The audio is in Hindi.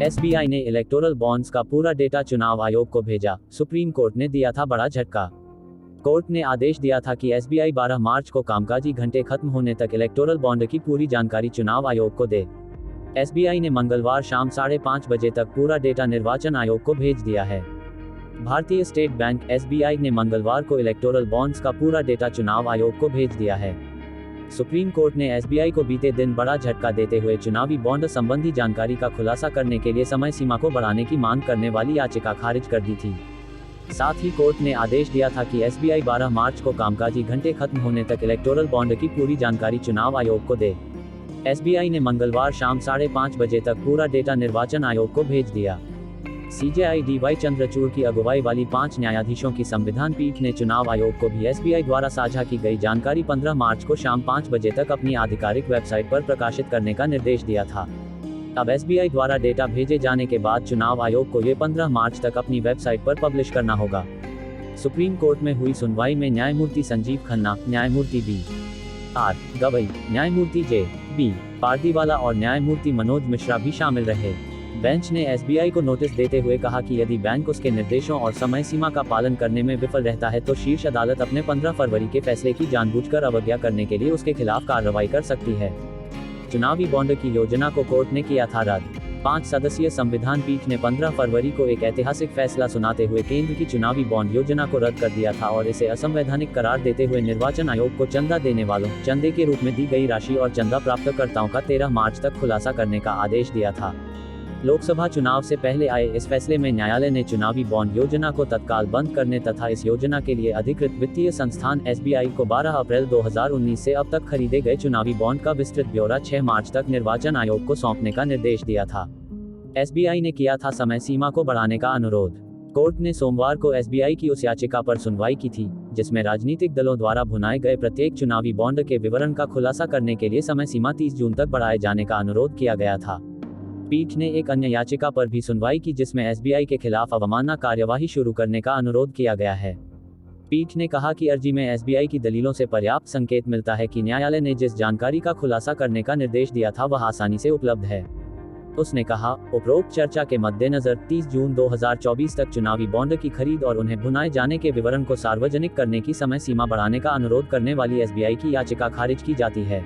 एसबीआई ने इलेक्टोरल बॉन्ड्स का पूरा डेटा चुनाव आयोग को भेजा, सुप्रीम कोर्ट ने दिया था बड़ा झटका। कोर्ट ने आदेश दिया था कि एसबीआई 12 मार्च को कामकाजी घंटे खत्म होने तक इलेक्टोरल बॉन्ड की पूरी जानकारी चुनाव आयोग को दे। एसबीआई ने मंगलवार शाम 5:30 बजे तक पूरा डेटा निर्वाचन आयोग को भेज दिया है। भारतीय स्टेट बैंक एसबीआई ने मंगलवार को इलेक्टोरल बॉन्ड्स का पूरा डेटा चुनाव आयोग को भेज दिया है। सुप्रीम कोर्ट ने एसबीआई को बीते दिन बड़ा झटका देते हुए चुनावी बॉन्ड संबंधी जानकारी का खुलासा करने के लिए समय सीमा को बढ़ाने की मांग करने वाली याचिका खारिज कर दी थी। साथ ही कोर्ट ने आदेश दिया था कि एसबीआई 12 मार्च को कामकाजी घंटे खत्म होने तक इलेक्टोरल बॉन्ड की पूरी जानकारी चुनाव आयोग को दे। एसबीआई ने मंगलवार शाम 5:30 बजे तक पूरा डेटा निर्वाचन आयोग को भेज दिया। सीजेआई डीवाई चंद्रचूड़ की अगुवाई वाली 5 न्यायाधीशों की संविधान पीठ ने चुनाव आयोग को भी एसबीआई द्वारा साझा की गई जानकारी 15 मार्च को शाम 5 बजे तक अपनी आधिकारिक वेबसाइट पर प्रकाशित करने का निर्देश दिया था। अब एसबीआई द्वारा डेटा भेजे जाने के बाद चुनाव आयोग को ये 15 मार्च तक अपनी वेबसाइट पर पब्लिश करना होगा। सुप्रीम कोर्ट में हुई सुनवाई में न्यायमूर्ति संजीव खन्ना, न्यायमूर्ति बी आर गवई, न्यायमूर्ति जे बी पारदीवाला और न्यायमूर्ति मनोज मिश्रा भी शामिल रहे। बेंच ने एसबीआई को नोटिस देते हुए कहा कि यदि बैंक उसके निर्देशों और समय सीमा का पालन करने में विफल रहता है तो शीर्ष अदालत अपने 15 फरवरी के फैसले की जानबूझकर अवज्ञा करने के लिए उसके खिलाफ कार्रवाई कर सकती है। चुनावी बॉन्ड की योजना को कोर्ट ने किया था रद्द। 5 सदस्यीय संविधान पीठ ने 15 फरवरी को एक ऐतिहासिक फैसला सुनाते हुए केंद्र की चुनावी बॉन्ड योजना को रद्द कर दिया था और इसे असंवैधानिक करार देते हुए निर्वाचन आयोग को चंदा देने वालों, चंदे के रूप में दी गई राशि और चंदा प्राप्तकर्ताओं का 13 मार्च तक खुलासा करने का आदेश दिया था। लोकसभा चुनाव से पहले आए इस फैसले में न्यायालय ने चुनावी बॉन्ड योजना को तत्काल बंद करने तथा इस योजना के लिए अधिकृत वित्तीय संस्थान एसबीआई को 12 अप्रैल 2019 से अब तक खरीदे गए चुनावी बॉन्ड का विस्तृत ब्यौरा 6 मार्च तक निर्वाचन आयोग को सौंपने का निर्देश दिया था। एसबीआई ने किया था समय सीमा को बढ़ाने का अनुरोध। कोर्ट ने सोमवार को एसबीआई की उस याचिका पर सुनवाई की थी जिसमें राजनीतिक दलों द्वारा भुनाए गए प्रत्येक चुनावी बॉन्ड के विवरण का खुलासा करने के लिए समय सीमा 30 जून तक बढ़ाए जाने का अनुरोध किया गया था। पीठ ने एक अन्य याचिका पर भी सुनवाई की जिसमें एसबीआई के खिलाफ अवमानना कार्यवाही शुरू करने का अनुरोध किया गया है। पीठ ने कहा कि अर्जी में एसबीआई की दलीलों से पर्याप्त संकेत मिलता है कि न्यायालय ने जिस जानकारी का खुलासा करने का निर्देश दिया था वह आसानी से उपलब्ध है। उसने कहा, उपरोक्त चर्चा के मद्देनजर 30 जून 2024 तक चुनावी बॉन्ड की खरीद और उन्हें भुनाए जाने के विवरण को सार्वजनिक करने की समय सीमा बढ़ाने का अनुरोध करने वाली एसबीआई की याचिका खारिज की जाती है।